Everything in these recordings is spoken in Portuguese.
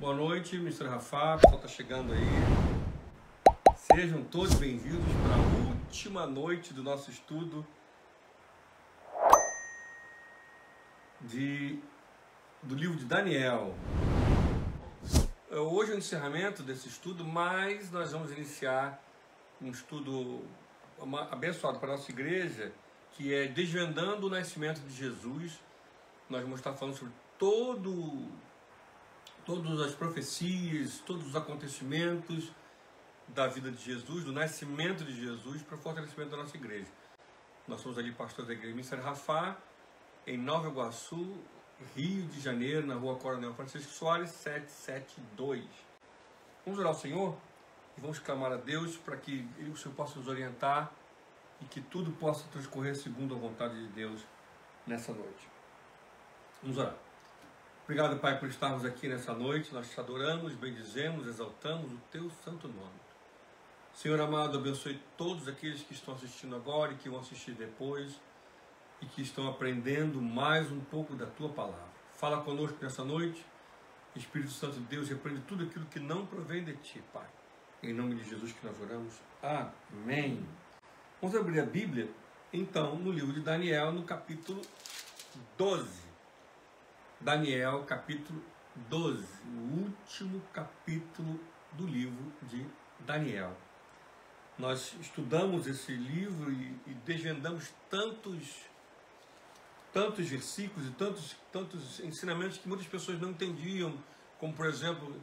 Boa noite, Mr. Rafa, o pessoal está chegando aí. Sejam todos bem-vindos para a última noite do nosso estudo do livro de Daniel. Hoje é o encerramento desse estudo, mas nós vamos iniciar um estudo abençoado para a nossa igreja, que é Desvendando o Nascimento de Jesus. Nós vamos estar falando sobre todas as profecias, todos os acontecimentos da vida de Jesus, do nascimento de Jesus, para o fortalecimento da nossa igreja. Nós somos ali pastores da igreja Mr. Rafa, em Nova Iguaçu, Rio de Janeiro, na rua Coronel Francisco Soares, 772. Vamos orar ao Senhor e vamos clamar a Deus para que o Senhor possa nos orientar e que tudo possa transcorrer segundo a vontade de Deus nessa noite. Vamos orar. Obrigado, Pai, por estarmos aqui nessa noite. Nós te adoramos, bendizemos, exaltamos o teu santo nome. Senhor amado, abençoe todos aqueles que estão assistindo agora e que vão assistir depois e que estão aprendendo mais um pouco da tua palavra. Fala conosco nessa noite. Espírito Santo de Deus, repreende tudo aquilo que não provém de ti, Pai. Em nome de Jesus que nós oramos. Amém. Vamos abrir a Bíblia, então, no livro de Daniel, no capítulo 12. Daniel, capítulo 12, o último capítulo do livro de Daniel. Nós estudamos esse livro e desvendamos tantos versículos e tantos ensinamentos que muitas pessoas não entendiam, como, por exemplo,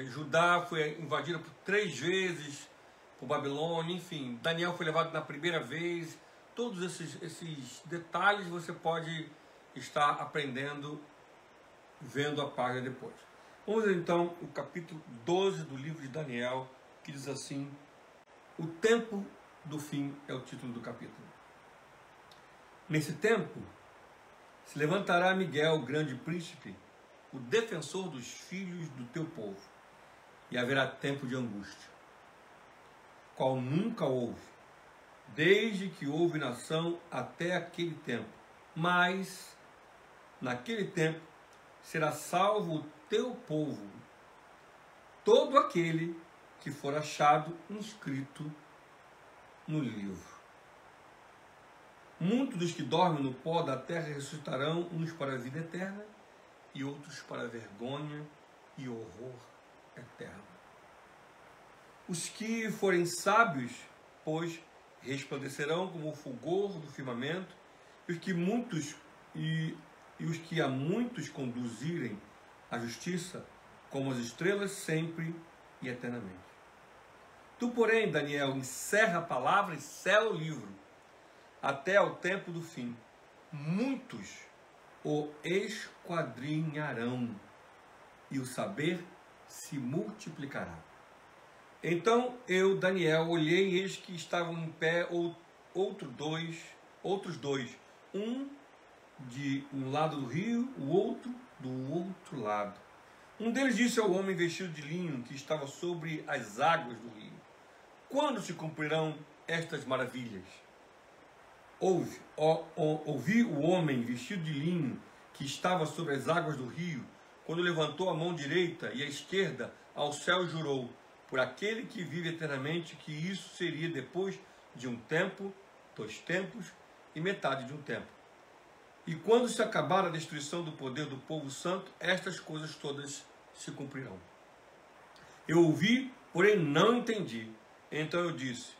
Judá foi invadida por 3 vezes por Babilônia, enfim, Daniel foi levado na primeira vez. Todos esses detalhes você pode estar aprendendo, vendo a página depois. Vamos ver então o capítulo 12 do livro de Daniel, que diz assim: o tempo do fim é o título do capítulo. Nesse tempo se levantará Miguel, o grande príncipe, o defensor dos filhos do teu povo, e haverá tempo de angústia, qual nunca houve, desde que houve nação até aquele tempo. Mas naquele tempo será salvo o teu povo, todo aquele que for achado inscrito no livro. Muitos dos que dormem no pó da terra ressuscitarão, uns para a vida eterna e outros para a vergonha e horror eterno. Os que forem sábios, pois, resplandecerão como o fulgor do firmamento, e os que a muitos conduzirem à justiça, como as estrelas, sempre e eternamente. Tu, porém, Daniel, encerra a palavra e sela o livro, até ao tempo do fim. Muitos o esquadrinharão, e o saber se multiplicará. Então eu, Daniel, olhei, e eis que estavam em pé outros dois, um de um lado do rio, o outro do outro lado. Um deles disse ao homem vestido de linho que estava sobre as águas do rio: quando se cumprirão estas maravilhas? Ouvi o homem vestido de linho que estava sobre as águas do rio, quando levantou a mão direita e a esquerda ao céu e jurou, por aquele que vive eternamente, que isso seria depois de um tempo, 2 tempos e metade de um tempo. E quando se acabar a destruição do poder do povo santo, estas coisas todas se cumprirão. Eu ouvi, porém não entendi. Então eu disse: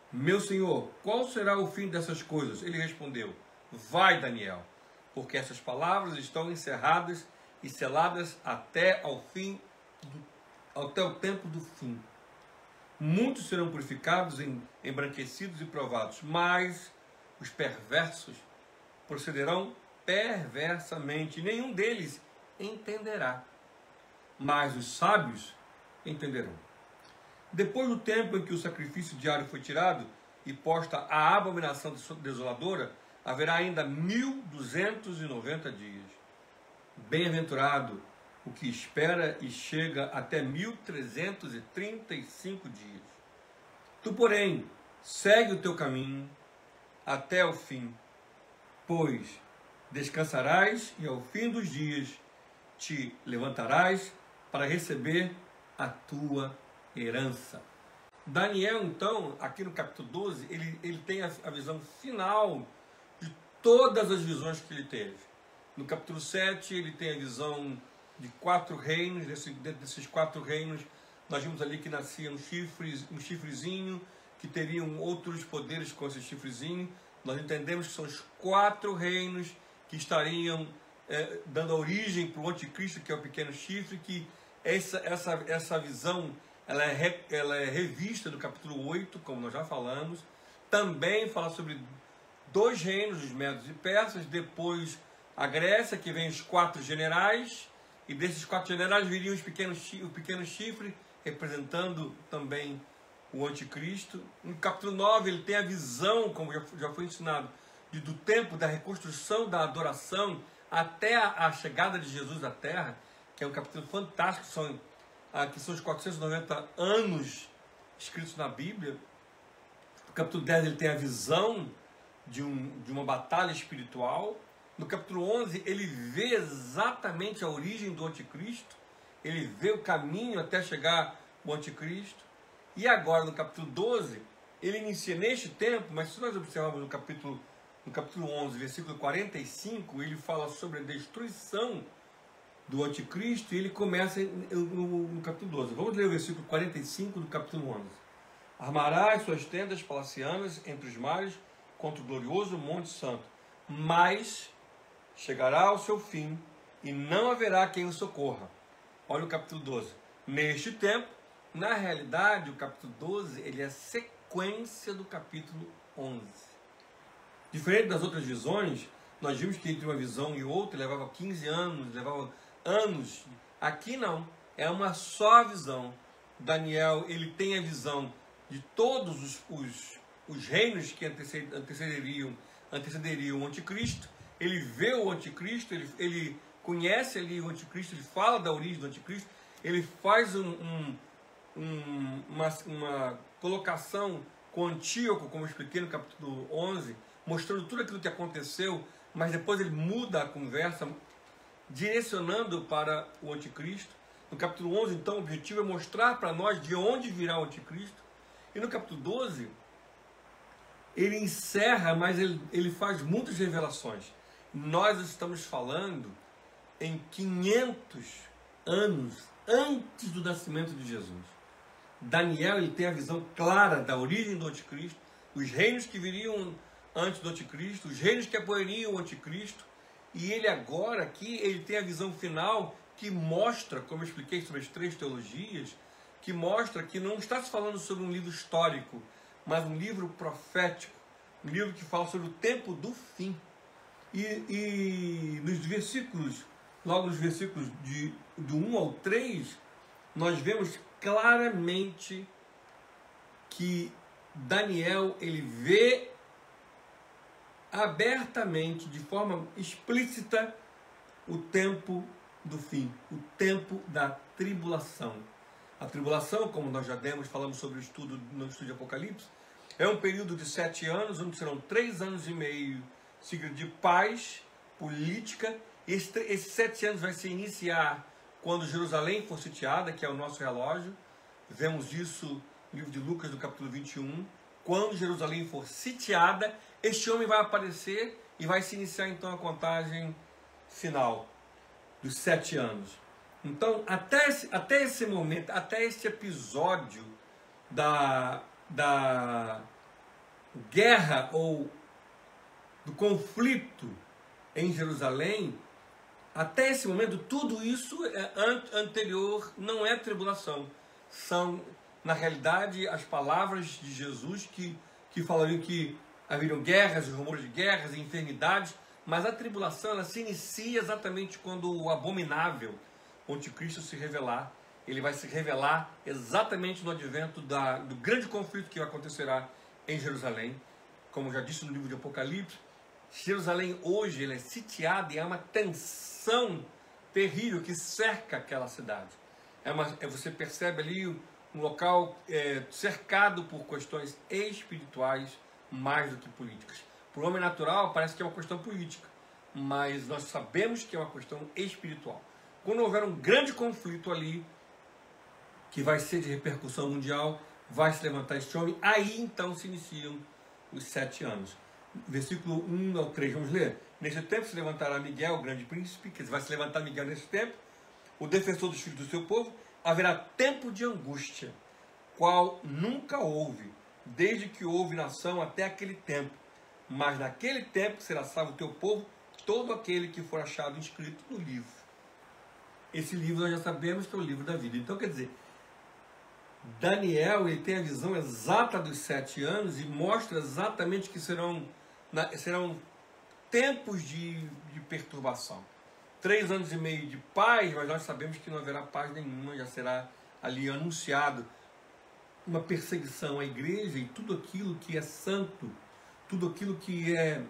meu senhor, qual será o fim dessas coisas? Ele respondeu: vai, Daniel, porque essas palavras estão encerradas e seladas até o tempo do fim. Muitos serão purificados, embranquecidos e provados, mas os perversos procederão perversamente, e nenhum deles entenderá, mas os sábios entenderão. Depois do tempo em que o sacrifício diário foi tirado e posta a abominação desoladora, haverá ainda 1290 dias. Bem-aventurado o que espera e chega até 1335 dias. Tu, porém, segue o teu caminho até o fim, pois descansarás e ao fim dos dias te levantarás para receber a tua herança. Daniel, então, aqui no capítulo 12, ele tem a visão final de todas as visões que ele teve. No capítulo 7, ele tem a visão de 4 reinos. Dentro desses 4 reinos, nós vimos ali que nascia um chifrezinho, que teriam outros poderes com esse chifrezinho. Nós entendemos que são os 4 reinos que estariam dando origem para o anticristo, que é o pequeno chifre, que essa visão ela é revista no capítulo 8, como nós já falamos. Também fala sobre 2 reinos, os medos e persas, depois a Grécia, que vem os 4 generais, e desses 4 generais viriam o pequeno chifre, representando também o anticristo. No capítulo 9 ele tem a visão, como já foi ensinado, do tempo da reconstrução da adoração até a chegada de Jesus à Terra, que é um capítulo fantástico, que são os 490 anos escritos na Bíblia. No capítulo 10 ele tem a visão de uma batalha espiritual. No capítulo 11 ele vê exatamente a origem do anticristo, ele vê o caminho até chegar o anticristo. E agora no capítulo 12 ele inicia neste tempo, mas se nós observarmos no capítulo 11, versículo 45, ele fala sobre a destruição do anticristo, e ele começa no capítulo 12. Vamos ler o versículo 45 do capítulo 11. Armarás suas tendas palacianas entre os mares contra o glorioso Monte Santo, mas chegará ao seu fim e não haverá quem o socorra. Olha o capítulo 12. Neste tempo, na realidade, o capítulo 12 ele é a sequência do capítulo 11. Diferente das outras visões, nós vimos que entre uma visão e outra levava 15 anos, levava anos. Aqui não, é uma só visão. Daniel, ele tem a visão de todos os reinos que antecederiam o anticristo. Ele vê o anticristo, ele conhece ali o anticristo, ele fala da origem do anticristo, ele faz uma colocação com Antíoco, como eu expliquei no capítulo 11, mostrando tudo aquilo que aconteceu, mas depois ele muda a conversa, direcionando para o anticristo. No capítulo 11, então, o objetivo é mostrar para nós de onde virá o anticristo. E no capítulo 12, ele encerra, mas ele faz muitas revelações. Nós estamos falando em 500 anos antes do nascimento de Jesus. Daniel ele tem a visão clara da origem do anticristo, os reinos que viriam antes do anticristo, os reinos que apoiariam o anticristo, e ele agora aqui ele tem a visão final que mostra, como eu expliquei sobre as 3 teologias, que mostra que não está se falando sobre um livro histórico, mas um livro profético, um livro que fala sobre o tempo do fim. E nos versículos, logo nos versículos do 1 ao 3, nós vemos claramente que Daniel ele vê abertamente, de forma explícita, o tempo do fim, o tempo da tribulação. A tribulação, como nós já falamos sobre o estudo no estudo de Apocalipse, é um período de 7 anos, onde serão 3 anos e meio seguidos de paz política. Esses 7 anos vai se iniciar quando Jerusalém for sitiada, que é o nosso relógio. Vemos isso no livro de Lucas, no capítulo 21. Quando Jerusalém for sitiada, este homem vai aparecer e vai se iniciar então a contagem final dos 7 anos. Então, até esse momento, até esse episódio da guerra ou do conflito em Jerusalém, até esse momento, tudo isso é anterior, não é tribulação. São, na realidade, as palavras de Jesus que falariam que haveriam guerras, rumores de guerras e enfermidades, mas a tribulação ela se inicia exatamente quando o abominável, o anticristo, se revelar. Ele vai se revelar exatamente no advento do grande conflito que acontecerá em Jerusalém. Como já disse no livro de Apocalipse, Jerusalém hoje ela é sitiada e há uma tensão terrível que cerca aquela cidade. Você percebe ali um local cercado por questões espirituais mais do que políticas. Para o homem natural parece que é uma questão política, mas nós sabemos que é uma questão espiritual. Quando houver um grande conflito ali, que vai ser de repercussão mundial, vai se levantar este homem, aí então se iniciam os 7 anos. Versículo 1 ao 3, vamos ler? Nesse tempo se levantará Miguel, o grande príncipe, que vai se levantar Miguel nesse tempo, o defensor dos filhos do seu povo. Haverá tempo de angústia, qual nunca houve, desde que houve nação até aquele tempo. Mas naquele tempo será salvo o teu povo, todo aquele que for achado inscrito no livro. Esse livro nós já sabemos que é o livro da vida. Então, quer dizer, Daniel ele tem a visão exata dos 7 anos e mostra exatamente que serão tempos de perturbação. 3 anos e meio de paz, mas nós sabemos que não haverá paz nenhuma, já será ali anunciado uma perseguição à igreja e tudo aquilo que é santo, tudo aquilo que é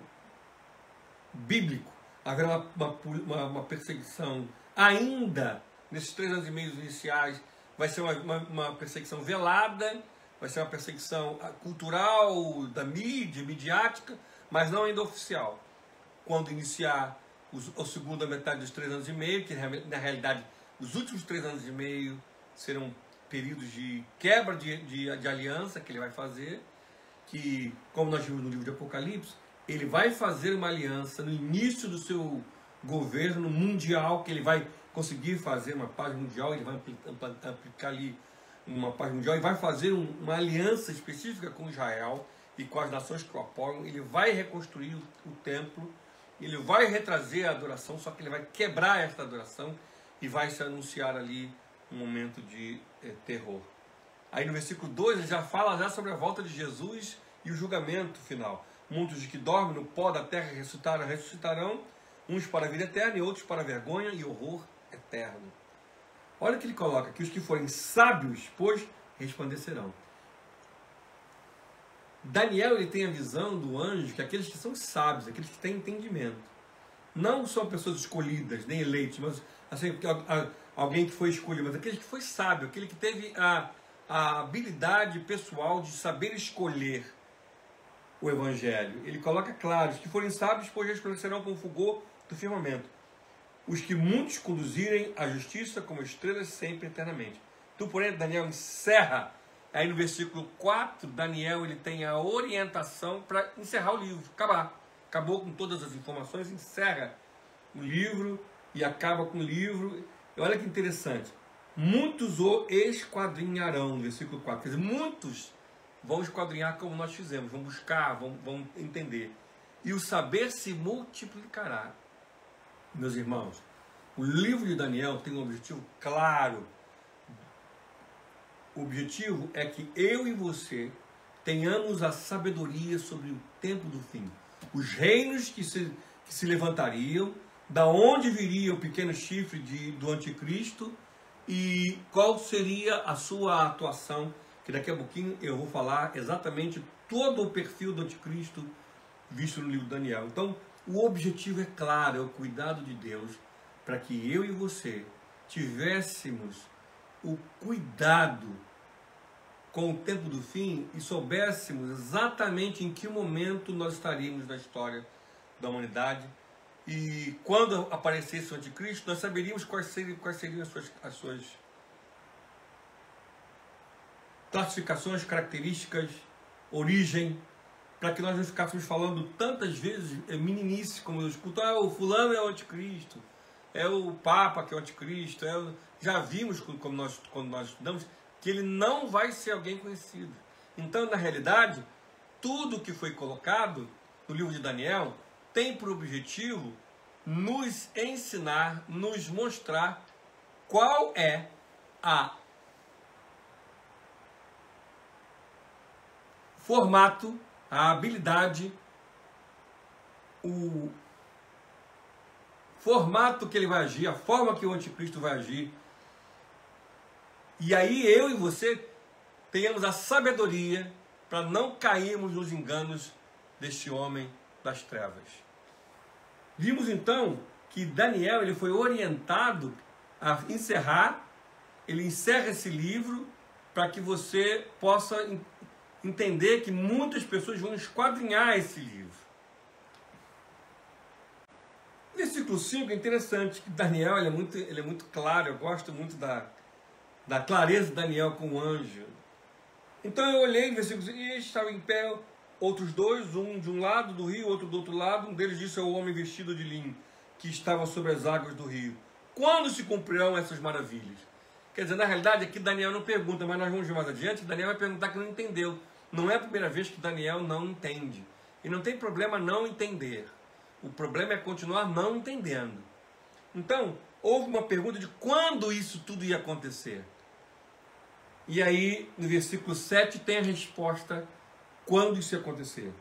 bíblico. Haverá uma perseguição ainda nesses 3 anos e meio iniciais. Vai ser uma perseguição velada, vai ser uma perseguição cultural, da mídia, midiática, mas não ainda oficial. Quando iniciar a segunda metade dos 3 anos e meio, que na realidade os últimos 3 anos e meio serão períodos de quebra de aliança que ele vai fazer, que, como nós vimos no livro de Apocalipse, ele vai fazer uma aliança no início do seu governo mundial, que ele vai conseguir fazer uma paz mundial, ele vai aplicar ali uma paz mundial e vai fazer uma aliança específica com Israel e com as nações que o apoiam. Ele vai reconstruir o templo, ele vai retrazer a adoração, só que ele vai quebrar esta adoração e vai se anunciar ali um momento de terror. Aí no versículo 2 ele já fala já sobre a volta de Jesus e o julgamento final. Muitos de que dormem no pó da terra ressuscitarão, uns para a vida eterna e outros para a vergonha e horror eterno. Olha o que ele coloca, que os que forem sábios, pois, resplandecerão. Daniel ele tem a visão do anjo que aqueles que são sábios, aqueles que têm entendimento, não são pessoas escolhidas, nem eleitos, mas assim, alguém que foi escolhido, mas aquele que foi sábio, aquele que teve a habilidade pessoal de saber escolher o Evangelho. Ele coloca claro, os que forem sábios, pois resplandecerão como o fulgor do firmamento. Os que muitos conduzirem a justiça como estrelas sempre eternamente. Tu, porém, Daniel encerra. Aí no versículo 4, Daniel ele tem a orientação para encerrar o livro, acabou com todas as informações, encerra o livro e acaba com o livro. E olha que interessante, muitos o esquadrinharão, no versículo 4, quer dizer, muitos vão esquadrinhar como nós fizemos, vão buscar, vão entender, e o saber se multiplicará. Meus irmãos, o livro de Daniel tem um objetivo claro. O objetivo é que eu e você tenhamos a sabedoria sobre o tempo do fim. Os reinos que se levantariam, da onde viria o pequeno chifre do anticristo e qual seria a sua atuação, que daqui a pouquinho eu vou falar exatamente todo o perfil do anticristo visto no livro de Daniel. Então, o objetivo é claro, é o cuidado de Deus para que eu e você tivéssemos o cuidado com o tempo do fim e soubéssemos exatamente em que momento nós estaríamos na história da humanidade, e quando aparecesse o anticristo nós saberíamos quais seriam as suas classificações, características, origem, para que nós não ficássemos falando tantas vezes meninice, como eu escuto, o fulano é o anticristo, é o Papa que é o anticristo, já vimos quando nós estudamos que ele não vai ser alguém conhecido. Então, na realidade, tudo que foi colocado no livro de Daniel tem por objetivo nos ensinar, nos mostrar qual é a formato, a habilidade, o formato que ele vai agir, a forma que o anticristo vai agir. E aí eu e você tenhamos a sabedoria para não cairmos nos enganos deste homem das trevas. Vimos então que Daniel ele foi orientado a encerrar, ele encerra esse livro para que você possa entender que muitas pessoas vão esquadrinhar esse livro. Versículo versículo 5 é interessante, que Daniel ele é muito claro, eu gosto muito da clareza de Daniel com o anjo. Então eu olhei no versículo 5, e estavam em pé outros dois, um de um lado do rio, outro do outro lado, um deles disse ao homem vestido de linho, que estava sobre as águas do rio: quando se cumprirão essas maravilhas? Quer dizer, na realidade aqui Daniel não pergunta, mas nós vamos ver mais adiante, Daniel vai perguntar que não entendeu. Não é a primeira vez que Daniel não entende. E não tem problema não entender. O problema é continuar não entendendo. Então, houve uma pergunta de quando isso tudo ia acontecer. E aí, no versículo 7, tem a resposta quando isso ia acontecer.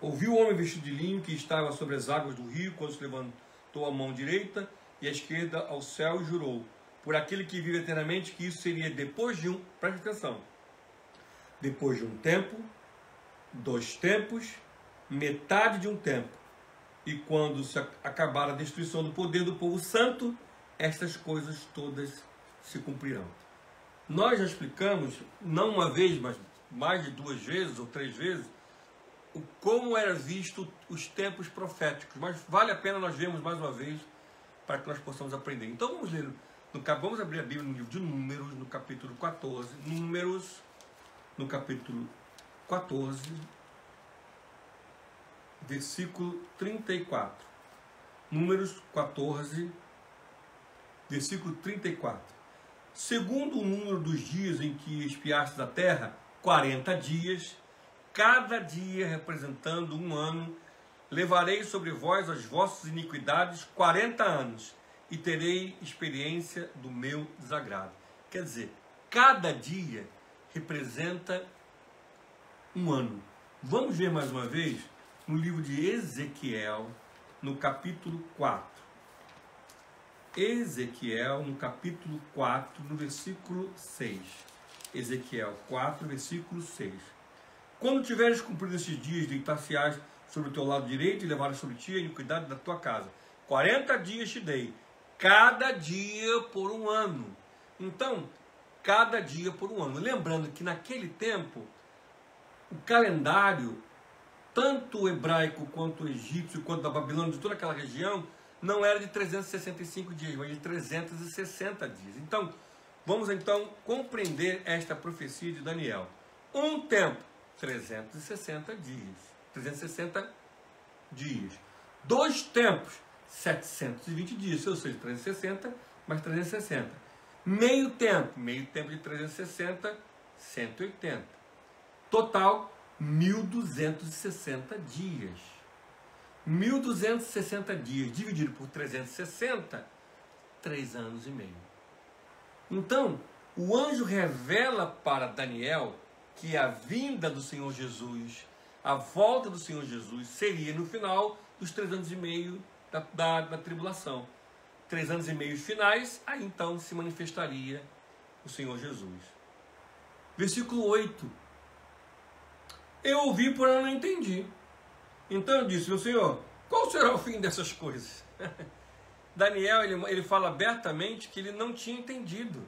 Ouviu o homem vestido de linho que estava sobre as águas do rio, quando se levantou a mão direita e a esquerda ao céu e jurou, por aquele que vive eternamente, que isso seria depois de preste atenção, depois de um tempo, 2 tempos, metade de um tempo, e quando se acabar a destruição do poder do povo santo, estas coisas todas se cumprirão. Nós já explicamos, não uma vez, mas mais de 2 vezes ou 3 vezes, como era visto os tempos proféticos, mas vale a pena nós vermos mais uma vez, para que nós possamos aprender. Então vamos ler, vamos abrir a Bíblia no livro de Números, no capítulo 14, Números, no capítulo 14, versículo 34. Números 14, versículo 34. Segundo o número dos dias em que espiastes a terra, 40 dias, cada dia representando um ano, levarei sobre vós as vossas iniquidades 40 anos, e terei experiência do meu desagrado. Quer dizer, cada dia representa um ano. Vamos ver mais uma vez no livro de Ezequiel, no capítulo 4. Ezequiel, no capítulo 4, no versículo 6. Ezequiel 4, versículo 6. Quando tiveres cumprido esses dias, deitar-se-ás sobre o teu lado direito e levarás sobre ti a iniquidade da tua casa. 40 dias te dei, cada dia por um ano. Então, cada dia por um ano. Lembrando que naquele tempo, o calendário, tanto o hebraico quanto o egípcio, quanto da Babilônia, de toda aquela região, não era de 365 dias, mas de 360 dias. Então, vamos então compreender esta profecia de Daniel. Um tempo, 360 dias. 360 dias. 2 tempos, 720 dias, ou seja, 360 mais 360. Meio tempo de 360, 180. Total, 1.260 dias. 1.260 dias dividido por 360, 3 anos e meio. Então, o anjo revela para Daniel que a vinda do Senhor Jesus, a volta do Senhor Jesus, seria no final dos 3 anos e meio da tribulação. 3 anos e meio finais, aí então se manifestaria o Senhor Jesus. Versículo 8. Eu ouvi, porém eu não entendi. Então eu disse, meu Senhor, qual será o fim dessas coisas? Daniel, ele fala abertamente que ele não tinha entendido.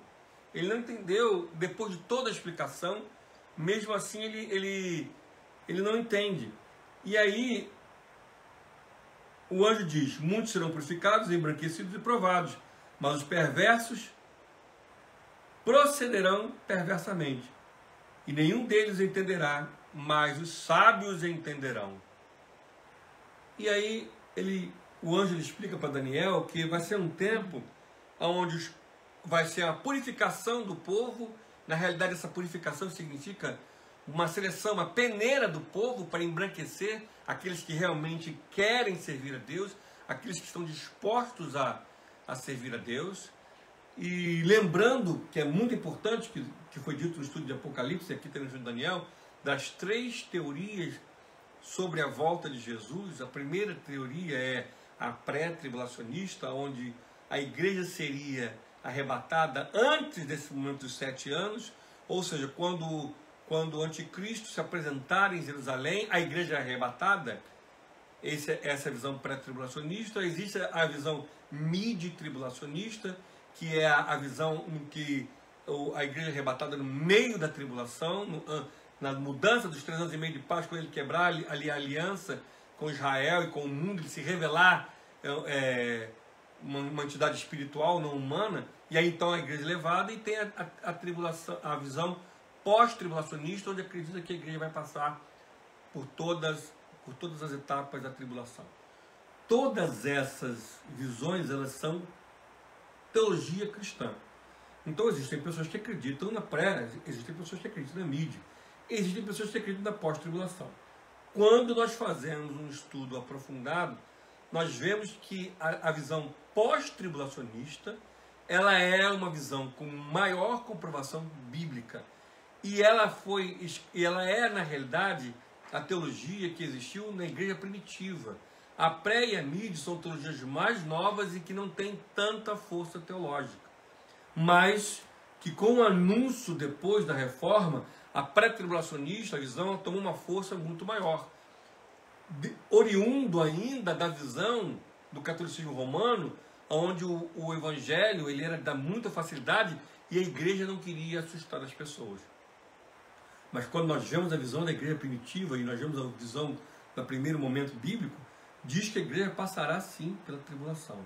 Ele não entendeu, depois de toda a explicação, mesmo assim ele não entende. E aí, o anjo diz, muitos serão purificados, embranquecidos e provados, mas os perversos procederão perversamente. E nenhum deles entenderá, mas os sábios entenderão. E aí, o anjo explica para Daniel que vai ser um tempo onde vai ser a purificação do povo. Na realidade, essa purificação significa uma seleção, uma peneira do povo para embranquecer aqueles que realmente querem servir a Deus, aqueles que estão dispostos a servir a Deus. E lembrando que é muito importante, que foi dito no estudo de Apocalipse, aqui tem no estudo de Daniel, das 3 teorias sobre a volta de Jesus. A primeira teoria é a pré-tribulacionista, onde a igreja seria arrebatada antes desse momento dos 7 anos, ou seja, quando o anticristo se apresentar em Jerusalém, a igreja é arrebatada. Essa é a visão pré-tribulacionista. Existe a visão mid-tribulacionista, que é a visão em que a igreja é arrebatada no meio da tribulação, na mudança dos 3 anos e meio de paz, quando ele quebrar ali a aliança com Israel e com o mundo, ele se revelar uma entidade espiritual, não humana, e aí então a igreja é levada e tem a tribulação, a visão pós-tribulacionista, onde acredita que a igreja vai passar por todas as etapas da tribulação. Todas essas visões, elas são teologia cristã. Então existem pessoas que acreditam na pré, existem pessoas que acreditam na mídia, existem pessoas que acreditam na pós-tribulação. Quando nós fazemos um estudo aprofundado, nós vemos que a visão pós-tribulacionista, ela é uma visão com maior comprovação bíblica. E ela é, na realidade, a teologia que existiu na igreja primitiva. A pré e a mid são teologias mais novas e que não têm tanta força teológica. Mas que com o anúncio depois da reforma, a pré-tribulacionista, a visão tomou uma força muito maior. Oriundo ainda da visão do catolicismo romano, onde o evangelho ele era de muita facilidade e a igreja não queria assustar as pessoas. Mas quando nós vemos a visão da igreja primitiva e nós vemos a visão do primeiro momento bíblico, diz que a igreja passará sim pela tribulação.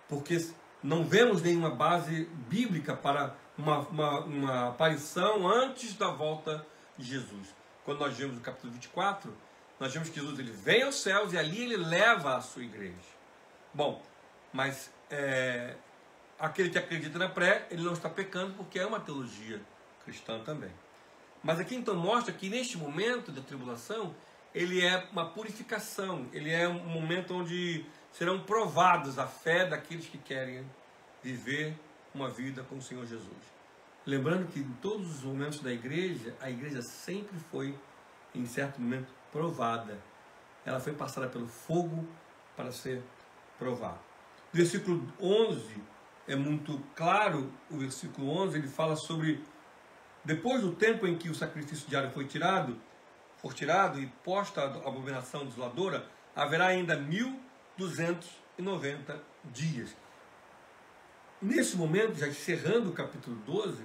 Porque não vemos nenhuma base bíblica para uma aparição antes da volta de Jesus. Quando nós vemos o capítulo 24, nós vemos que Jesus ele vem aos céus e ali ele leva a sua igreja. Bom, mas aquele que acredita na pré, ele não está pecando porque é uma teologia cristã também. Mas aqui então mostra que neste momento da tribulação, ele é uma purificação, ele é um momento onde serão provados a fé daqueles que querem viver uma vida com o Senhor Jesus. Lembrando que em todos os momentos da igreja, a igreja sempre foi, em certo momento, provada. Ela foi passada pelo fogo para ser provada. O versículo 11 é muito claro, o versículo 11, ele fala sobre, depois do tempo em que o sacrifício diário for tirado e posta a abominação desoladora, haverá ainda 1290 dias. Nesse momento, já encerrando o capítulo 12,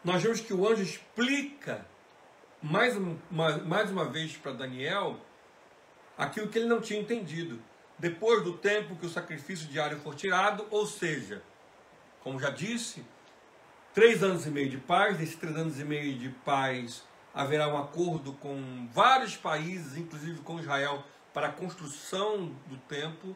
nós vemos que o anjo explica mais uma vez para Daniel aquilo que ele não tinha entendido. Depois do tempo que o sacrifício diário for tirado, ou seja, como já disse, 3 anos e meio de paz. Nesses 3 anos e meio de paz haverá um acordo com vários países, inclusive com Israel, para a construção do templo.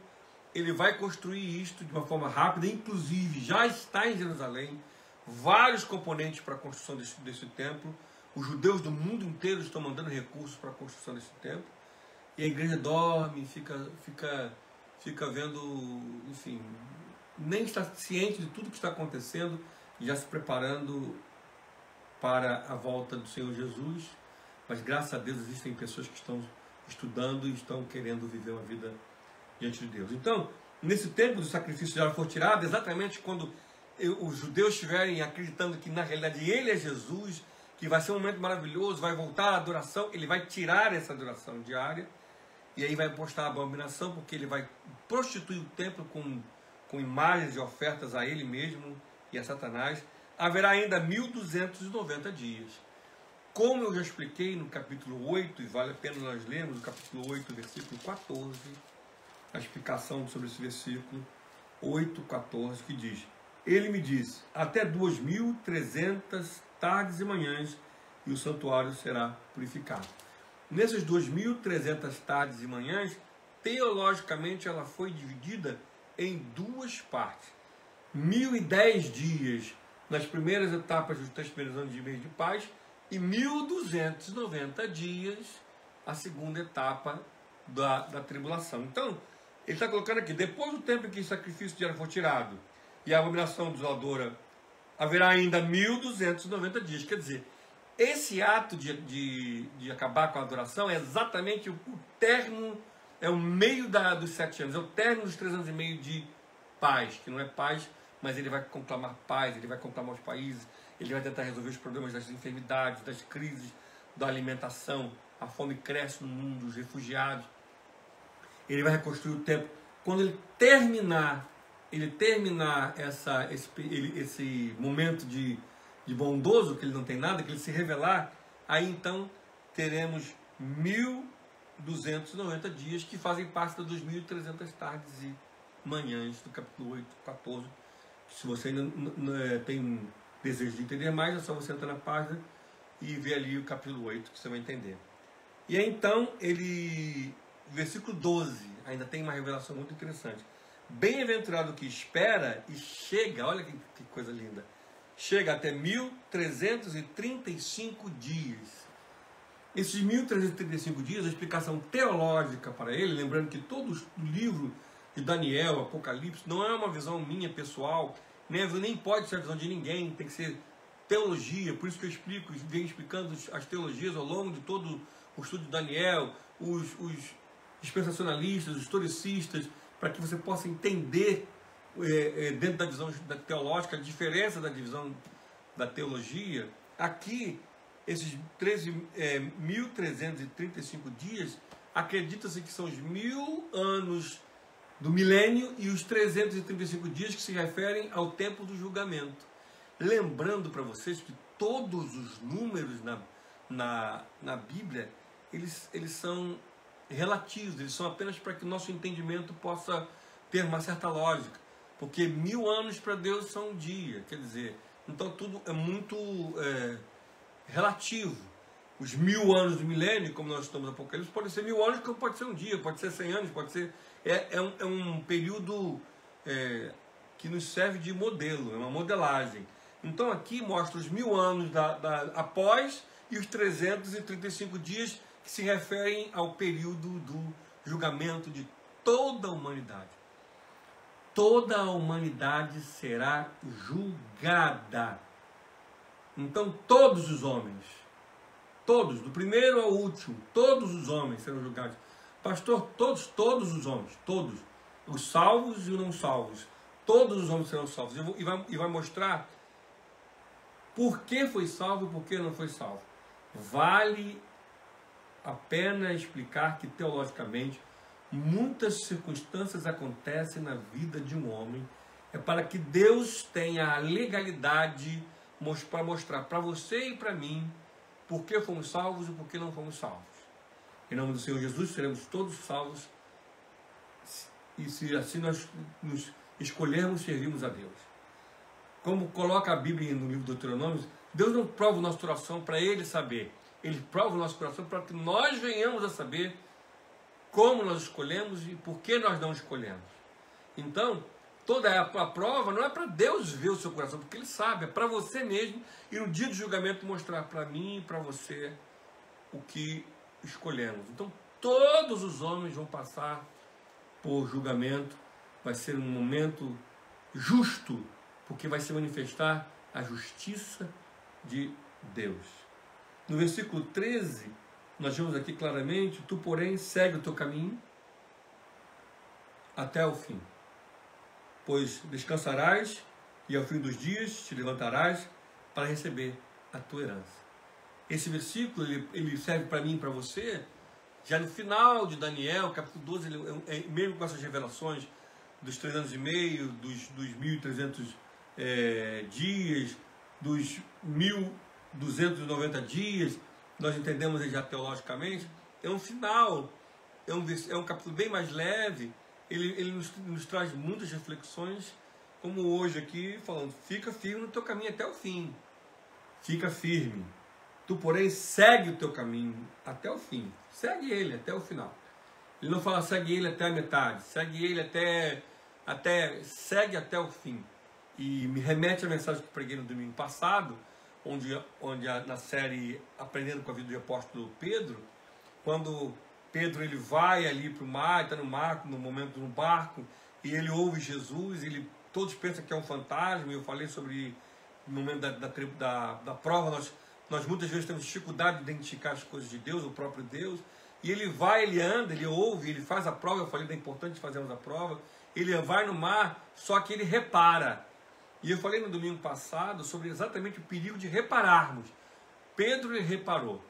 Ele vai construir isto de uma forma rápida, inclusive já está em Jerusalém vários componentes para a construção desse templo. Os judeus do mundo inteiro estão mandando recursos para a construção desse templo. E a igreja dorme, fica vendo, enfim, nem está ciente de tudo que está acontecendo, já se preparando para a volta do Senhor Jesus. Mas graças a Deus existem pessoas que estão estudando e estão querendo viver uma vida diante de Deus. Então, nesse tempo do sacrifício diário for tirado, exatamente quando os judeus estiverem acreditando que na realidade ele é Jesus, que vai ser um momento maravilhoso, vai voltar à adoração, ele vai tirar essa adoração diária, e aí vai postar a abominação, porque ele vai prostituir o templo com imagens e ofertas a ele mesmo e a Satanás. Haverá ainda 1290 dias. Como eu já expliquei no capítulo 8, e vale a pena nós lermos o capítulo 8, versículo 14, a explicação sobre esse versículo 8:14, que diz: ele me disse, até 2300 tardes e manhãs, e o santuário será purificado. Nessas 2300 tardes e manhãs, teologicamente ela foi dividida em 2 partes. 1010 dias nas primeiras etapas dos 3 primeiros anos de mês de paz, e 1290 dias a segunda etapa da tribulação. Então, ele está colocando aqui, depois do tempo em que o sacrifício diário for tirado e a abominação desoladora, haverá ainda 1290 dias. Quer dizer, esse ato de acabar com a adoração é exatamente o término, é o meio dos 7 anos, é o término dos 3 anos e meio de paz, que não é paz, mas ele vai conclamar paz, ele vai conclamar os países, ele vai tentar resolver os problemas das enfermidades, das crises, da alimentação, a fome cresce no mundo, os refugiados. Ele vai reconstruir o templo. Quando ele terminar esse momento de bondoso, que ele não tem nada, que ele se revelar, aí então teremos 290 dias, que fazem parte das 2.300 tardes e manhãs do capítulo 8, 14. Se você ainda tem desejo de entender mais, é só você entrar na página e ver ali o capítulo 8, que você vai entender. E aí, então, versículo 12, ainda tem uma revelação muito interessante. Bem-aventurado que espera e chega, olha que coisa linda, chega até 1.335 dias. Esses 1.335 dias, a explicação teológica para ele, lembrando que todo o livro de Daniel, Apocalipse, não é uma visão minha pessoal, nem pode ser a visão de ninguém, tem que ser teologia, por isso que eu venho explicando as teologias ao longo de todo o estudo de Daniel, os dispensacionalistas, os historicistas, para que você possa entender dentro da visão teológica a diferença da divisão da teologia. Aqui, esses 1.335 dias, acredita-se que são os 1.000 anos do milênio e os 335 dias que se referem ao tempo do julgamento. Lembrando para vocês que todos os números na Bíblia, eles são relativos, eles são apenas para que o nosso entendimento possa ter uma certa lógica, porque 1.000 anos para Deus são um dia, quer dizer, então tudo é muito relativo. Os 1.000 anos do milênio, como nós estamos no Apocalipse, pode ser 1.000 anos, como pode ser um dia, pode ser 100 anos, pode ser... É um período que nos serve de modelo, é uma modelagem. Então aqui mostra os 1.000 anos após e os 335 dias que se referem ao período do julgamento de toda a humanidade. Toda a humanidade será julgada. Então todos os homens, todos, do primeiro ao último, todos os homens serão julgados. Pastor, todos os homens, todos, os salvos e os não salvos, todos os homens serão salvos. E vai mostrar por que foi salvo e por que não foi salvo. Vale a pena explicar que, teologicamente, muitas circunstâncias acontecem na vida de um homem, é para que Deus tenha a legalidade para mostrar para você e para mim por que fomos salvos e por que não fomos salvos. Em nome do Senhor Jesus, seremos todos salvos, e se assim nós nos escolhermos, servirmos a Deus. Como coloca a Bíblia no livro do Deuteronômio, Deus não prova o nosso coração para Ele saber. Ele prova o nosso coração para que nós venhamos a saber como nós escolhemos e por que nós não escolhemos. Então, toda a prova não é para Deus ver o seu coração, porque Ele sabe, é para você mesmo, e no dia do julgamento mostrar para mim e para você o que escolhemos. Então, todos os homens vão passar por julgamento, vai ser um momento justo, porque vai se manifestar a justiça de Deus. No versículo 13, nós vemos aqui claramente: tu, porém, segue o teu caminho até o fim, pois descansarás e ao fim dos dias te levantarás para receber a tua herança. Esse versículo ele serve para mim e para você, já no final de Daniel, capítulo 12, mesmo com essas revelações dos 3 anos e meio, dos 1.300 dias, dos 1.290 dias, nós entendemos já teologicamente, é um final, é um capítulo bem mais leve, ele nos traz muitas reflexões, como hoje aqui, falando: fica firme no teu caminho até o fim, fica firme. Tu, porém, segue o teu caminho até o fim. Segue ele até o final. Ele não fala segue ele até a metade. Segue ele segue até o fim. E me remete à mensagem que preguei no domingo passado, onde na série Aprendendo com a Vida do Apóstolo Pedro, quando Pedro ele vai ali para o mar, está no mar, no momento no barco, e ele ouve Jesus, todos pensam que é um fantasma. Eu falei sobre no momento da prova, nós muitas vezes temos dificuldade de identificar as coisas de Deus, o próprio Deus, e ele vai, ele anda, ele ouve, ele faz a prova. Eu falei da importância de fazermos a prova. Ele vai no mar, só que ele repara. E eu falei no domingo passado sobre exatamente o perigo de repararmos. Pedro, ele reparou.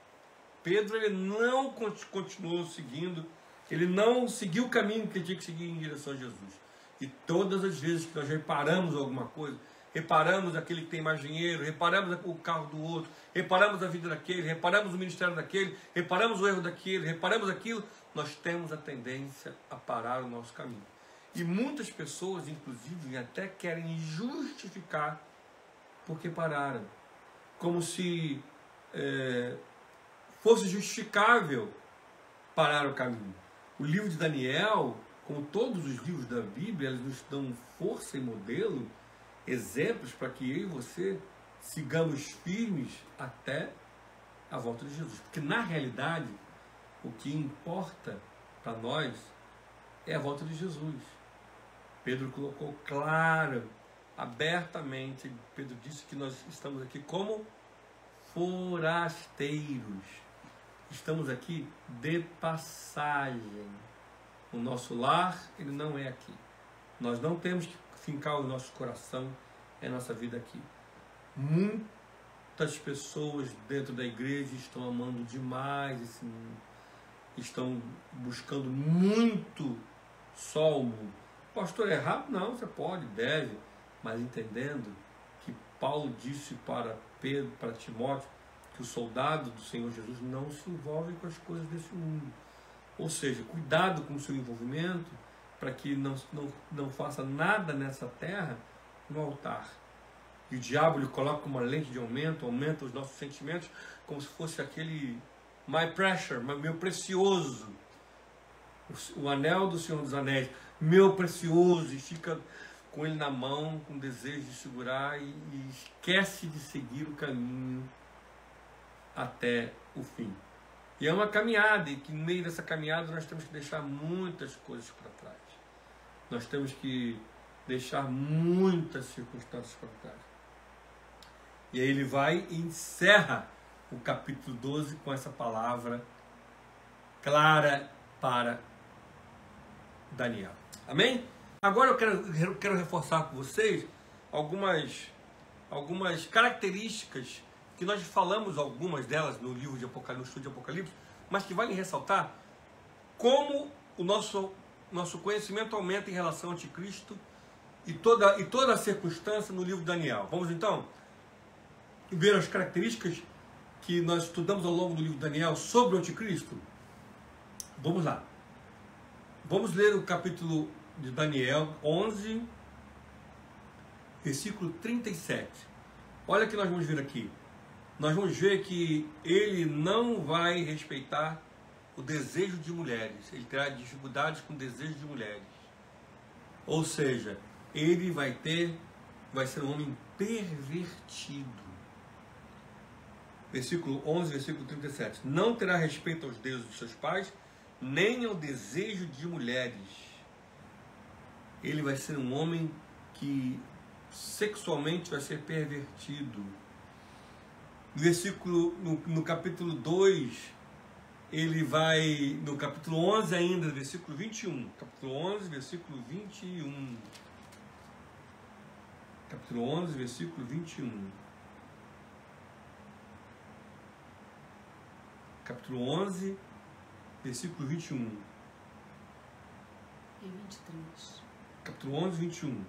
Pedro, ele não continuou seguindo, ele não seguiu o caminho que ele tinha que seguir em direção a Jesus. E todas as vezes que nós reparamos alguma coisa, reparamos aquele que tem mais dinheiro, reparamos o carro do outro, reparamos a vida daquele, reparamos o ministério daquele, reparamos o erro daquele, reparamos aquilo, nós temos a tendência a parar o nosso caminho. E muitas pessoas, inclusive, até querem justificar porque pararam. Como se fosse justificável parar o caminho. O livro de Daniel, como todos os livros da Bíblia, eles nos dão força e modelo, exemplos para que eu e você sigamos firmes até a volta de Jesus. Porque, na realidade, o que importa para nós é a volta de Jesus. Pedro colocou claro, abertamente, Pedro disse que nós estamos aqui como forasteiros. Estamos aqui de passagem. O nosso lar, ele não é aqui. Nós não temos que fincar o nosso coração, é a nossa vida aqui. Muitas pessoas dentro da igreja estão amando demais esse mundo. Estão buscando muito só o mundo. Pastor, é errado? Não, você pode, deve. Mas entendendo que Paulo disse para Pedro, para Timóteo, que o soldado do Senhor Jesus não se envolve com as coisas desse mundo. Ou seja, cuidado com o seu envolvimento para que não faça nada nessa terra no altar. E o diabo lhe coloca uma lente de aumento, aumenta os nossos sentimentos, como se fosse aquele my pressure, meu precioso, o anel do Senhor dos Anéis, meu precioso, e fica com ele na mão, com desejo de segurar e esquece de seguir o caminho até o fim. E é uma caminhada, e que no meio dessa caminhada nós temos que deixar muitas coisas para trás. Nós temos que deixar muitas circunstâncias para trás. E aí ele vai e encerra o capítulo 12 com essa palavra clara para Daniel. Amém? Agora eu quero reforçar com vocês algumas características que nós falamos, algumas delas no livro de Apocalipse, no estudo de Apocalipse, mas que vale ressaltar como o nosso conhecimento aumenta em relação ao anticristo e toda a circunstância no livro de Daniel. Vamos então ver as características que nós estudamos ao longo do livro de Daniel sobre o anticristo? Vamos lá. Vamos ler o capítulo de Daniel 11, versículo 37. Olha o que nós vamos ver aqui. Nós vamos ver que ele não vai respeitar o desejo de mulheres. Ele terá dificuldades com o desejo de mulheres. Ou seja, ele vai ser um homem pervertido. Versículo 11, versículo 37. Não terá respeito aos deuses de seus pais, nem ao desejo de mulheres. Ele vai ser um homem que sexualmente vai ser pervertido. No capítulo 2, ele vai, no capítulo 11 ainda, versículo 21. Capítulo 11, versículo 21. Capítulo 11, versículo 21. Capítulo 11, versículo 21. E 23. Capítulo 11, 21.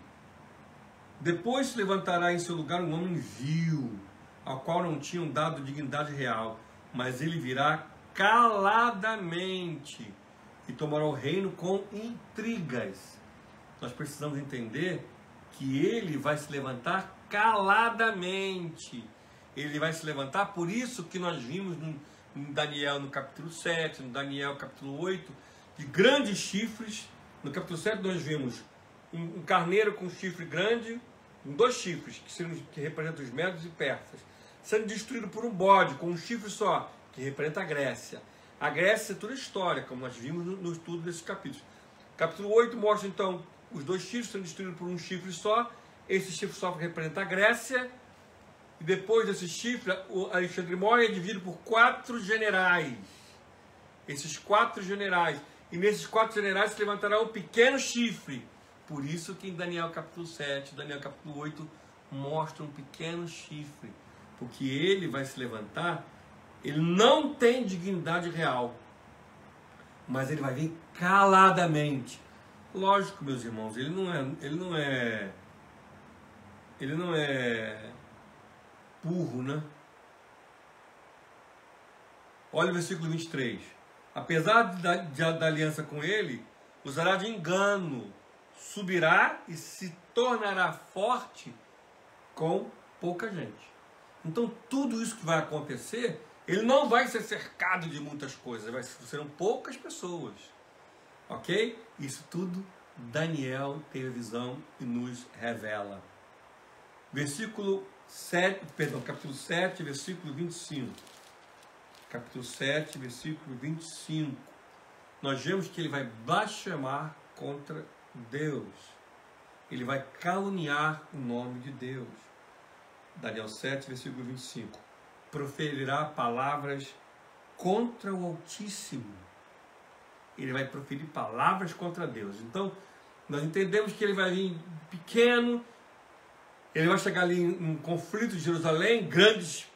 Depois se levantará em seu lugar um homem vil, ao qual não tinham dado dignidade real, mas ele virá caladamente e tomará o reino com intrigas. Nós precisamos entender que ele vai se levantar caladamente. Ele vai se levantar, por isso que nós vimos em Daniel no capítulo 7, no Daniel capítulo 8, de grandes chifres. No capítulo 7 nós vimos um carneiro com um chifre grande, com 2 chifres, que representam os medos e persas, sendo destruído por um bode com um chifre só, que representa a Grécia. A Grécia é toda história, como nós vimos no estudo desses capítulos. Capítulo 8 mostra então os 2 chifres sendo destruídos por um chifre só. Esse chifre só representa a Grécia. E depois desse chifre, o Alexandre morre é dividido por 4 generais. Esses 4 generais. E nesses 4 generais se levantará um pequeno chifre. Por isso que em Daniel capítulo 7, Daniel capítulo 8, mostra um pequeno chifre. Porque ele vai se levantar, ele não tem dignidade real. Mas ele vai vir caladamente. Lógico, meus irmãos, ele não é burro, né? Olha o versículo 23. Apesar da aliança com ele, usará de engano, subirá e se tornará forte com pouca gente. Então, tudo isso que vai acontecer, ele não vai ser cercado de muitas coisas, serão poucas pessoas. Ok? Isso tudo Daniel teve a visão e nos revela. Capítulo 7, versículo 25. Capítulo 7, versículo 25. Nós vemos que ele vai blasfemar contra Deus. Ele vai caluniar o nome de Deus. Daniel 7, versículo 25. Proferirá palavras contra o Altíssimo. Ele vai proferir palavras contra Deus. Então, nós entendemos que ele vai vir pequeno, ele vai chegar ali em conflito de Jerusalém, grandes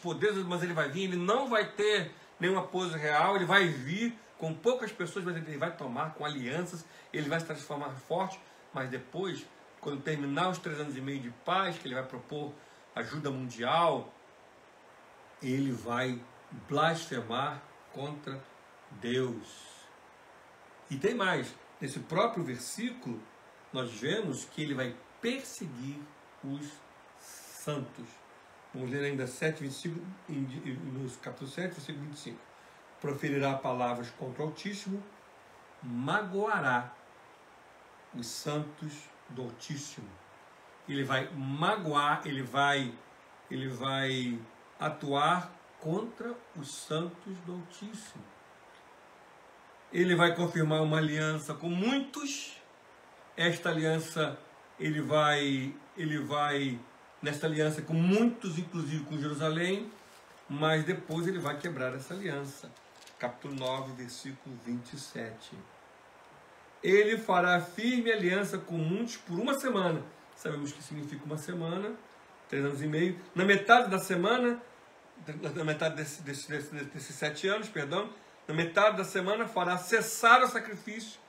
poderes, mas ele vai vir, ele não vai ter nenhuma pose real, ele vai vir com poucas pessoas, mas ele vai tomar com alianças, ele vai se transformar forte, mas depois, quando terminar os 3 anos e meio de paz, que ele vai propor ajuda mundial, ele vai blasfemar contra Deus. E tem mais, nesse próprio versículo, nós vemos que ele vai perseguir os santos. Vamos ler ainda 7, 25, no capítulo 7, versículo 25. Proferirá palavras contra o Altíssimo, magoará os santos do Altíssimo. Ele vai magoar, ele vai atuar contra os santos do Altíssimo. Ele vai confirmar uma aliança com muitos. Esta aliança, ele vai, nesta aliança com muitos, inclusive com Jerusalém, mas depois ele vai quebrar essa aliança. Capítulo 9, versículo 27. Ele fará firme aliança com muitos por uma semana. Sabemos que significa uma semana, 3 anos e meio. Na metade da semana, na metade desses 7 anos, perdão, na metade da semana fará cessar o sacrifício,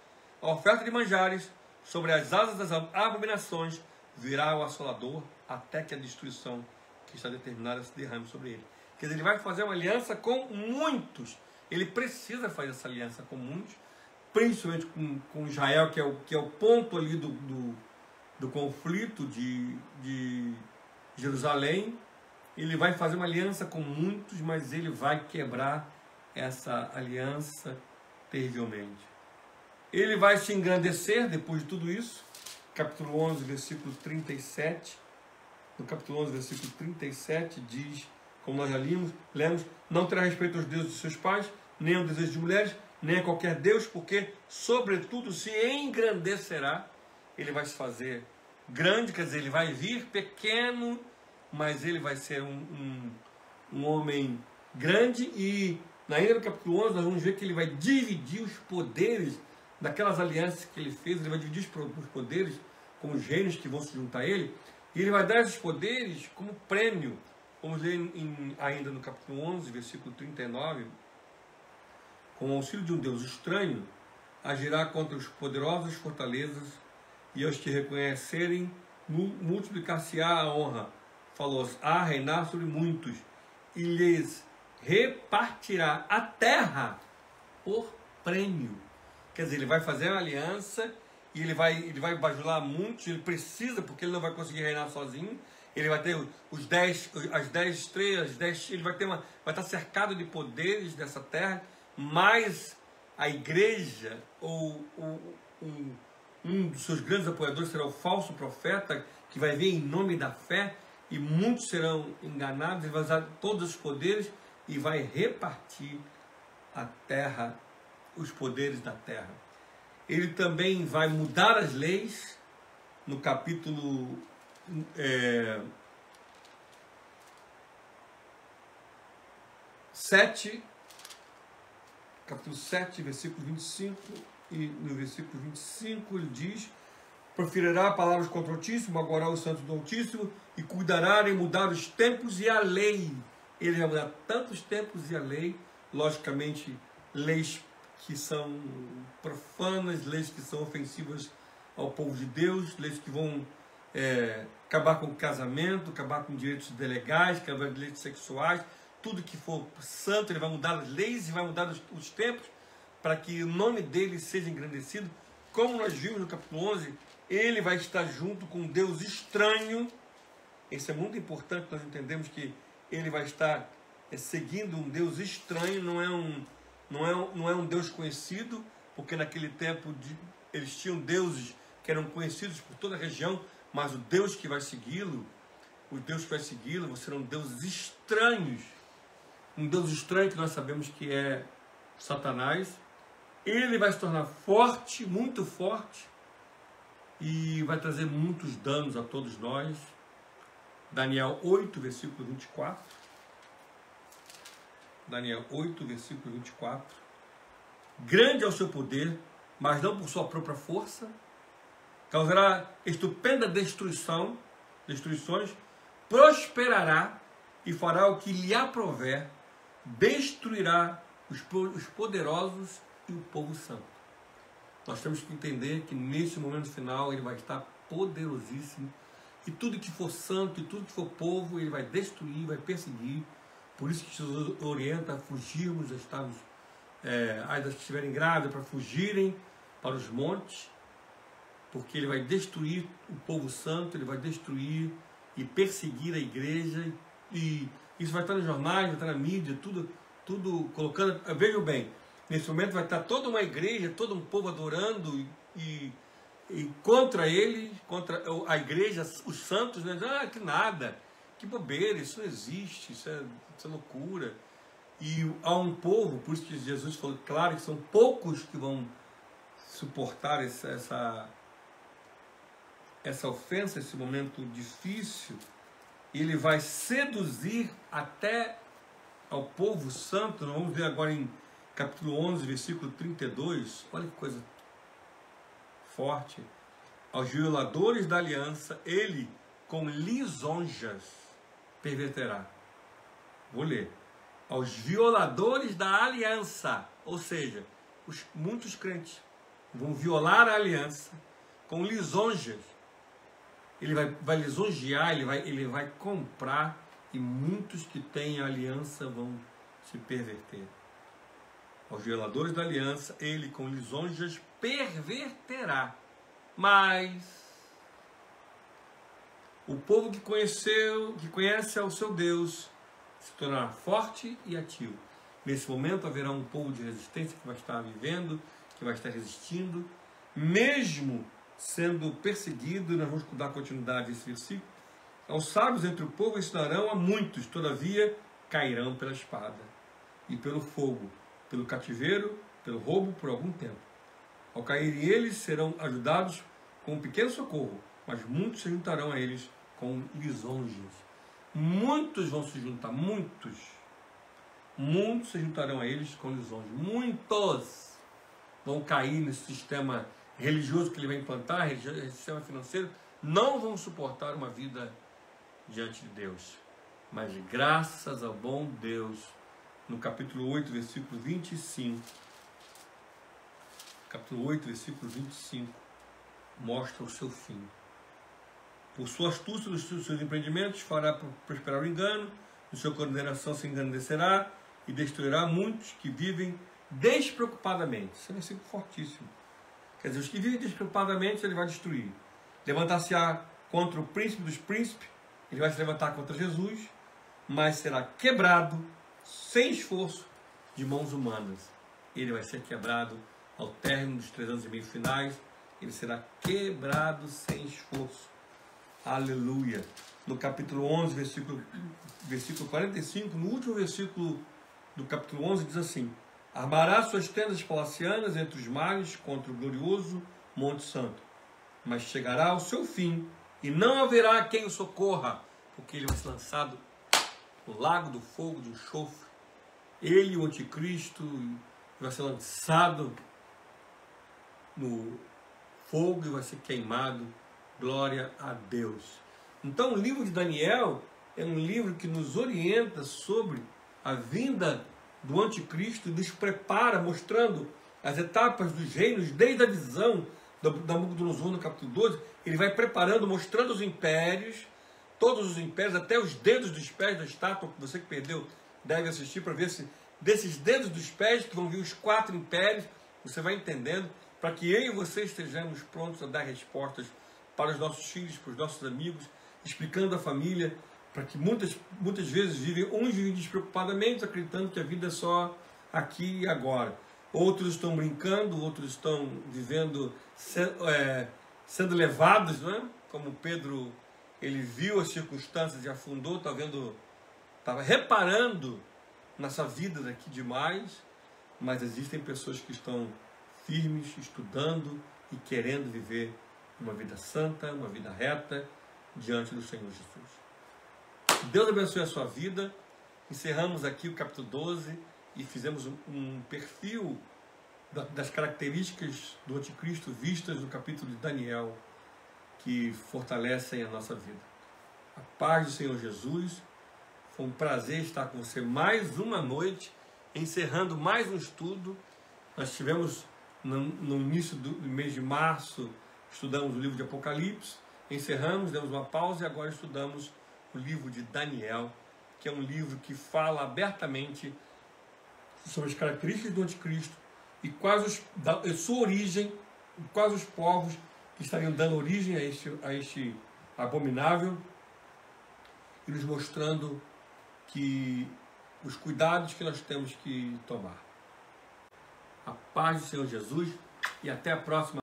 a oferta de manjares, sobre as asas das abominações virá o assolador, até que a destruição que está determinada se derrame sobre ele. Quer dizer, ele vai fazer uma aliança com muitos. Ele precisa fazer essa aliança com muitos, principalmente com Israel, que é o ponto ali do conflito de Jerusalém. Ele vai fazer uma aliança com muitos, mas ele vai quebrar essa aliança terrivelmente. Ele vai se engrandecer depois de tudo isso. Capítulo 11, versículo 37. No capítulo 11, versículo 37 diz, como nós já lemos, não terá respeito aos deuses de seus pais, nem ao desejo de mulheres, nem a qualquer deus, porque sobretudo se engrandecerá. Ele vai se fazer grande, quer dizer, ele vai vir pequeno, mas ele vai ser um homem grande. E ainda no capítulo 11 nós vamos ver que ele vai dividir os poderes daquelas alianças que ele fez. Ele vai dividir os poderes com os reinos que vão se juntar a ele, e ele vai dar esses poderes como prêmio. Vamos ler ainda no capítulo 11, versículo 39. Com o auxílio de um Deus estranho, agirá contra os poderosos fortalezas, e aos que reconhecerem, multiplicar-se-á a honra. Falou-se a reinar sobre muitos, e lhes repartirá a terra por prêmio. Quer dizer, ele vai fazer uma aliança, e ele vai bajular muitos. Ele precisa, porque ele não vai conseguir reinar sozinho. Ele vai ter as 10 estrelas, ele vai estar cercado de poderes dessa terra, mas a igreja, ou um dos seus grandes apoiadores será o falso profeta, que vai vir em nome da fé, e muitos serão enganados. Ele vai usar todos os poderes e vai repartir a terra, os poderes da terra. Ele também vai mudar as leis. No capítulo 7, capítulo 7, versículo 25, e no versículo 25 ele diz: proferirá palavras contra o Altíssimo, magoará os santos do Altíssimo, e cuidará em mudar os tempos e a lei. Ele vai mudar tanto os tempos e a lei, logicamente, leis que são profanas, leis que são ofensivas ao povo de Deus, leis que vão acabar com o casamento, acabar com direitos legais, acabar com direitos sexuais, tudo que for santo, ele vai mudar as leis e vai mudar os tempos, para que o nome dele seja engrandecido. Como nós vimos no capítulo 11, ele vai estar junto com um Deus estranho. Isso é muito importante, nós entendemos que ele vai estar seguindo um Deus estranho, não é um Deus conhecido, porque naquele tempo eles tinham deuses que eram conhecidos por toda a região, mas o Deus que vai segui-lo, serão deuses estranhos. Um Deus estranho que nós sabemos que é Satanás. Ele vai se tornar forte, muito forte, e vai trazer muitos danos a todos nós. Daniel 8, versículo 24. Daniel 8, versículo 24. Grande é o seu poder, mas não por sua própria força. Causará estupenda destruições, prosperará e fará o que lhe aprouver, destruirá os poderosos e o povo santo. Nós temos que entender que nesse momento final ele vai estar poderosíssimo, e tudo que for santo e tudo que for povo ele vai destruir, vai perseguir. Por isso que Jesus orienta a fugirmos, as que estiverem grávidas, para fugirem para os montes, porque ele vai destruir o povo santo, ele vai destruir e perseguir a igreja, e isso vai estar nos jornais, vai estar na mídia, tudo colocando. Vejam bem, nesse momento vai estar toda uma igreja, todo um povo adorando e contra ele, contra a igreja, os santos, né? Que nada, que bobeira, isso não existe, isso é loucura. E há um povo, por isso que Jesus falou claro que são poucos que vão suportar essa ofensa, esse momento difícil. Ele vai seduzir até ao povo santo. Nós vamos ver agora em capítulo 11, versículo 32. Olha que coisa forte. Aos violadores da aliança, ele com lisonjas perverterá. Vou ler. Aos violadores da aliança, ou seja, muitos crentes vão violar a aliança com lisonjas. Ele vai lisonjear, ele vai comprar, e muitos que têm aliança vão se perverter. Aos violadores da aliança, ele com lisonjas perverterá. Mas o povo que conhece ao seu Deus, se tornará forte e ativo. Nesse momento haverá um povo de resistência que vai estar vivendo, que vai estar resistindo, mesmo sendo perseguido. Nós vamos dar continuidade a esse versículo. Aos sábios entre o povo ensinarão a muitos, todavia cairão pela espada e pelo fogo, pelo cativeiro, pelo roubo por algum tempo. Ao caírem eles, serão ajudados com um pequeno socorro, mas muitos se juntarão a eles com lisonjas. Muitos vão se juntar, muitos se juntarão a eles com lisonjas. Muitos vão cair nesse sistema religioso que ele vai implantar, sistema financeiro, não vão suportar uma vida diante de Deus. Mas graças ao bom Deus, no capítulo 8, versículo 25, capítulo 8, versículo 25, mostra o seu fim. Por sua astúcia nos seus empreendimentos fará prosperar o engano, em sua condenação se engrandecerá e destruirá muitos que vivem despreocupadamente. Isso é um versículo fortíssimo. Quer dizer, os que vivem despreocupadamente ele vai destruir. Levantar-se-á contra o príncipe dos príncipes, ele vai se levantar contra Jesus, mas será quebrado sem esforço de mãos humanas. Ele vai ser quebrado ao término dos 3 anos e meio finais. Ele será quebrado sem esforço. Aleluia. No capítulo 11, versículo 45, no último versículo do capítulo 11, diz assim: armará suas tendas palacianas entre os mares contra o glorioso Monte Santo, mas chegará ao seu fim e não haverá quem o socorra, porque ele vai ser lançado no lago do fogo de enxofre. Ele, o anticristo, vai ser lançado no fogo e vai ser queimado. Glória a Deus. Então o livro de Daniel é um livro que nos orienta sobre a vinda do anticristo, nos prepara, mostrando as etapas dos reinos, desde a visão da Nabucodonosor no capítulo 12, ele vai preparando, mostrando os impérios, todos os impérios, até os dedos dos pés da estátua, você que perdeu deve assistir para ver se desses dedos dos pés, que vão vir os 4 impérios, você vai entendendo, para que eu e você estejamos prontos a dar respostas para os nossos filhos, para os nossos amigos, explicando a família, para que muitas vezes vivem despreocupadamente, acreditando que a vida é só aqui e agora. Outros estão brincando, outros estão vivendo, sendo levados, não é? Como Pedro, ele viu as circunstâncias e afundou, estava reparando nessa vida daqui demais, mas existem pessoas que estão firmes, estudando e querendo viver uma vida santa, uma vida reta diante do Senhor Jesus. Deus abençoe a sua vida. Encerramos aqui o capítulo 12 e fizemos um perfil das características do anticristo vistas no capítulo de Daniel, que fortalecem a nossa vida. A paz do Senhor Jesus. Foi um prazer estar com você mais uma noite, encerrando mais um estudo. Nós tivemos no início do mês de março, estudamos o livro de Apocalipse, encerramos, demos uma pausa e agora estudamos o livro de Daniel, que é um livro que fala abertamente sobre as características do anticristo e a sua origem, quais os povos que estariam dando origem a este abominável, e nos mostrando que os cuidados que nós temos que tomar. A paz do Senhor Jesus e até a próxima.